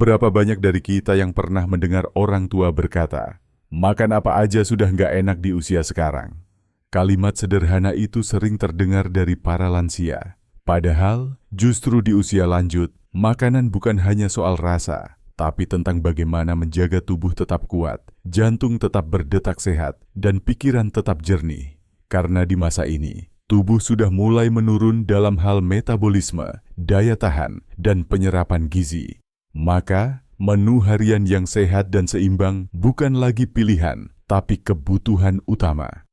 Berapa banyak dari kita yang pernah mendengar orang tua berkata, makan apa aja sudah nggak enak di usia sekarang. Kalimat sederhana itu sering terdengar dari para lansia. Padahal, justru di usia lanjut, makanan bukan hanya soal rasa, tapi tentang bagaimana menjaga tubuh tetap kuat, jantung tetap berdetak sehat, dan pikiran tetap jernih. Karena di masa ini, tubuh sudah mulai menurun dalam hal metabolisme, daya tahan, dan penyerapan gizi. Maka, menu harian yang sehat dan seimbang bukan lagi pilihan, tapi kebutuhan utama.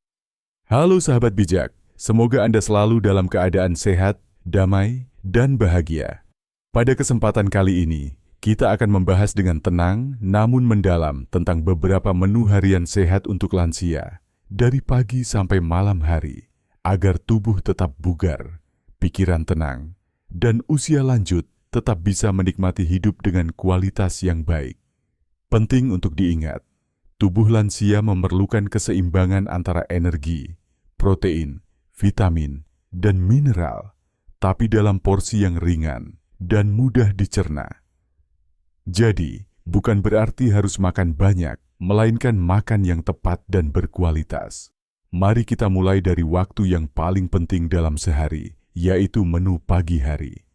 Halo sahabat bijak, semoga Anda selalu dalam keadaan sehat, damai, dan bahagia. Pada kesempatan kali ini, kita akan membahas dengan tenang namun mendalam tentang beberapa menu harian sehat untuk lansia, dari pagi sampai malam hari, agar tubuh tetap bugar, pikiran tenang, dan usia lanjut tetap bisa menikmati hidup dengan kualitas yang baik. Penting untuk diingat, tubuh lansia memerlukan keseimbangan antara energi, protein, vitamin, dan mineral, tapi dalam porsi yang ringan dan mudah dicerna. Jadi, bukan berarti harus makan banyak, melainkan makan yang tepat dan berkualitas. Mari kita mulai dari waktu yang paling penting dalam sehari, yaitu menu pagi hari.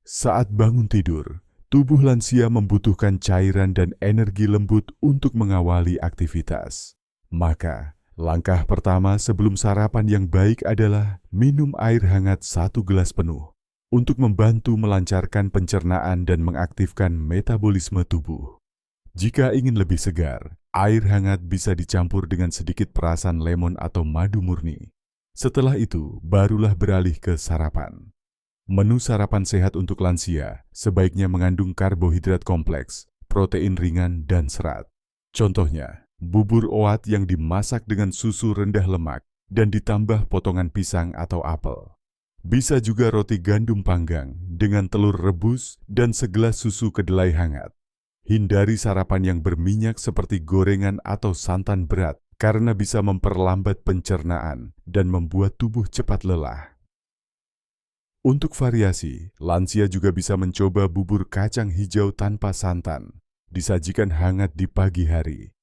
Saat bangun tidur, tubuh lansia membutuhkan cairan dan energi lembut untuk mengawali aktivitas. Maka, langkah pertama sebelum sarapan yang baik adalah minum air hangat 1 gelas penuh untuk membantu melancarkan pencernaan dan mengaktifkan metabolisme tubuh. Jika ingin lebih segar, air hangat bisa dicampur dengan sedikit perasan lemon atau madu murni. Setelah itu, barulah beralih ke sarapan. Menu sarapan sehat untuk lansia sebaiknya mengandung karbohidrat kompleks, protein ringan, dan serat. Contohnya, bubur oat yang dimasak dengan susu rendah lemak dan ditambah potongan pisang atau apel. Bisa juga roti gandum panggang dengan telur rebus dan segelas susu kedelai hangat. Hindari sarapan yang berminyak seperti gorengan atau santan berat karena bisa memperlambat pencernaan dan membuat tubuh cepat lelah. Untuk variasi, lansia juga bisa mencoba bubur kacang hijau tanpa santan, disajikan hangat di pagi hari.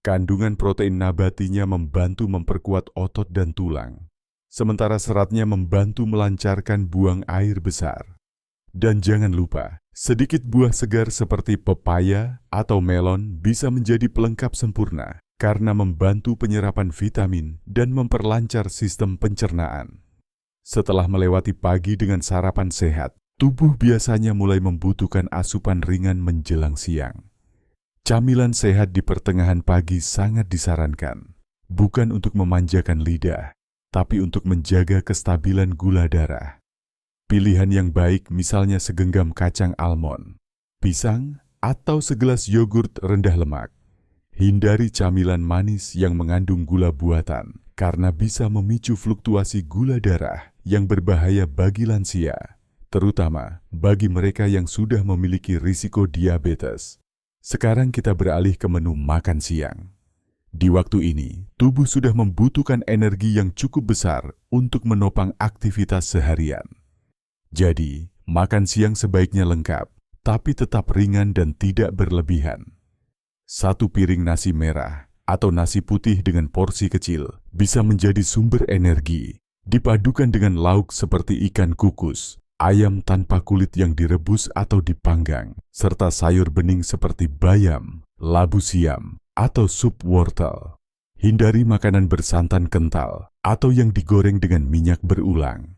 Kandungan protein nabatinya membantu memperkuat otot dan tulang, sementara seratnya membantu melancarkan buang air besar. Dan jangan lupa, sedikit buah segar seperti pepaya atau melon bisa menjadi pelengkap sempurna karena membantu penyerapan vitamin dan memperlancar sistem pencernaan. Setelah melewati pagi dengan sarapan sehat, tubuh biasanya mulai membutuhkan asupan ringan menjelang siang. Camilan sehat di pertengahan pagi sangat disarankan, bukan untuk memanjakan lidah, tapi untuk menjaga kestabilan gula darah. Pilihan yang baik misalnya segenggam kacang almond, pisang, atau segelas yogurt rendah lemak. Hindari camilan manis yang mengandung gula buatan, karena bisa memicu fluktuasi gula darah yang berbahaya bagi lansia, terutama bagi mereka yang sudah memiliki risiko diabetes. Sekarang kita beralih ke menu makan siang. Di waktu ini, tubuh sudah membutuhkan energi yang cukup besar untuk menopang aktivitas seharian. Jadi, makan siang sebaiknya lengkap, tapi tetap ringan dan tidak berlebihan. 1 piring nasi merah atau nasi putih dengan porsi kecil bisa menjadi sumber energi, dipadukan dengan lauk seperti ikan kukus, ayam tanpa kulit yang direbus atau dipanggang, serta sayur bening seperti bayam, labu siam, atau sup wortel. Hindari makanan bersantan kental atau yang digoreng dengan minyak berulang.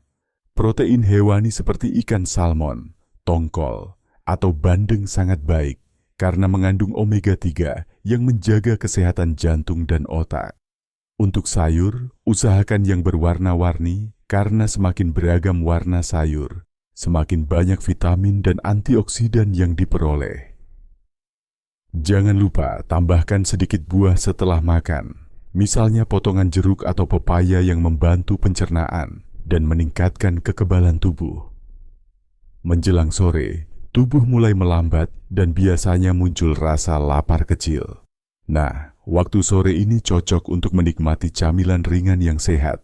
Protein hewani seperti ikan salmon, tongkol, atau bandeng sangat baik karena mengandung omega 3 yang menjaga kesehatan jantung dan otak. Untuk sayur, usahakan yang berwarna-warni karena semakin beragam warna sayur, semakin banyak vitamin dan antioksidan yang diperoleh. Jangan lupa tambahkan sedikit buah setelah makan, misalnya potongan jeruk atau pepaya yang membantu pencernaan dan meningkatkan kekebalan tubuh. Menjelang sore, tubuh mulai melambat dan biasanya muncul rasa lapar kecil. Nah, waktu sore ini cocok untuk menikmati camilan ringan yang sehat.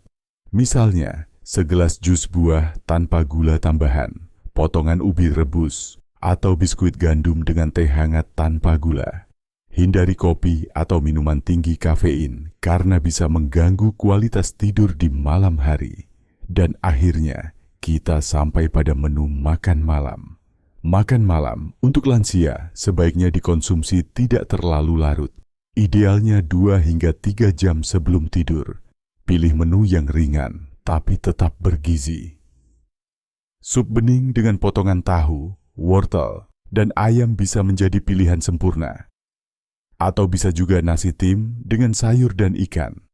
Misalnya, segelas jus buah tanpa gula tambahan, potongan ubi rebus, atau biskuit gandum dengan teh hangat tanpa gula. Hindari kopi atau minuman tinggi kafein karena bisa mengganggu kualitas tidur di malam hari. Dan akhirnya, kita sampai pada menu makan malam. Makan malam untuk lansia sebaiknya dikonsumsi tidak terlalu larut. Idealnya 2 hingga 3 jam sebelum tidur. Pilih menu yang ringan tapi tetap bergizi. Sup bening dengan potongan tahu, wortel, dan ayam bisa menjadi pilihan sempurna. Atau bisa juga nasi tim dengan sayur dan ikan.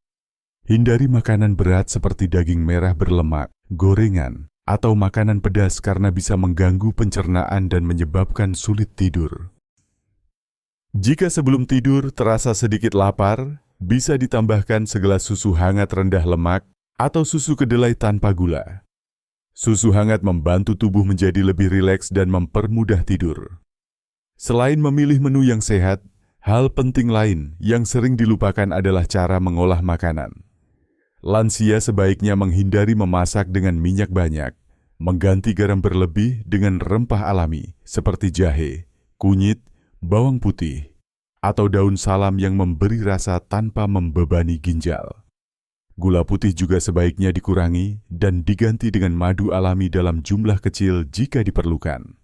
Hindari makanan berat seperti daging merah berlemak, gorengan, atau makanan pedas karena bisa mengganggu pencernaan dan menyebabkan sulit tidur. Jika sebelum tidur terasa sedikit lapar, bisa ditambahkan segelas susu hangat rendah lemak atau susu kedelai tanpa gula. Susu hangat membantu tubuh menjadi lebih rileks dan mempermudah tidur. Selain memilih menu yang sehat, hal penting lain yang sering dilupakan adalah cara mengolah makanan. Lansia sebaiknya menghindari memasak dengan minyak banyak, mengganti garam berlebih dengan rempah alami seperti jahe, kunyit, bawang putih, atau daun salam yang memberi rasa tanpa membebani ginjal. Gula putih juga sebaiknya dikurangi dan diganti dengan madu alami dalam jumlah kecil jika diperlukan.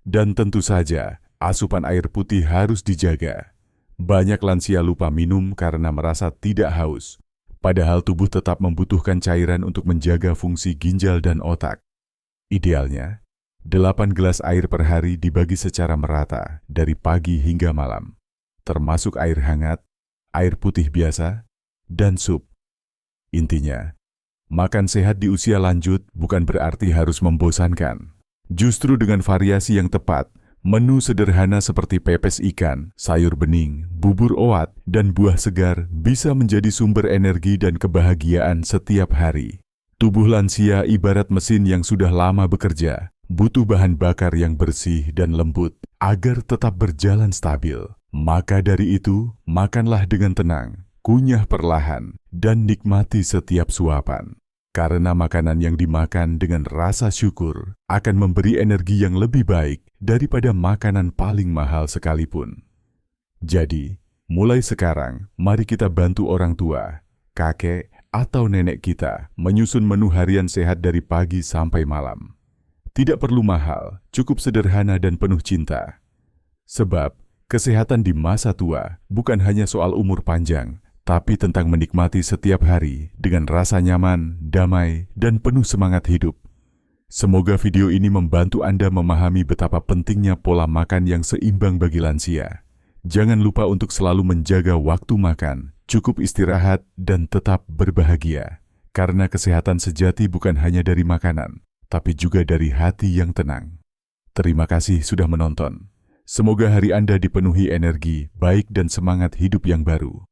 Dan tentu saja, asupan air putih harus dijaga. Banyak lansia lupa minum karena merasa tidak haus, padahal tubuh tetap membutuhkan cairan untuk menjaga fungsi ginjal dan otak. Idealnya, 8 gelas air per hari dibagi secara merata dari pagi hingga malam, termasuk air hangat, air putih biasa, dan sup. Intinya, makan sehat di usia lanjut bukan berarti harus membosankan. Justru dengan variasi yang tepat, menu sederhana seperti pepes ikan, sayur bening, bubur oat, dan buah segar bisa menjadi sumber energi dan kebahagiaan setiap hari. Tubuh lansia ibarat mesin yang sudah lama bekerja, butuh bahan bakar yang bersih dan lembut agar tetap berjalan stabil. Maka dari itu, makanlah dengan tenang, kunyah perlahan, dan nikmati setiap suapan. Karena makanan yang dimakan dengan rasa syukur akan memberi energi yang lebih baik daripada makanan paling mahal sekalipun. Jadi, mulai sekarang, mari kita bantu orang tua, kakek, atau nenek kita menyusun menu harian sehat dari pagi sampai malam. Tidak perlu mahal, cukup sederhana dan penuh cinta. Sebab, kesehatan di masa tua bukan hanya soal umur panjang, tapi tentang menikmati setiap hari dengan rasa nyaman, damai, dan penuh semangat hidup. Semoga video ini membantu Anda memahami betapa pentingnya pola makan yang seimbang bagi lansia. Jangan lupa untuk selalu menjaga waktu makan, cukup istirahat, dan tetap berbahagia. Karena kesehatan sejati bukan hanya dari makanan, tapi juga dari hati yang tenang. Terima kasih sudah menonton. Semoga hari Anda dipenuhi energi, baik dan semangat hidup yang baru.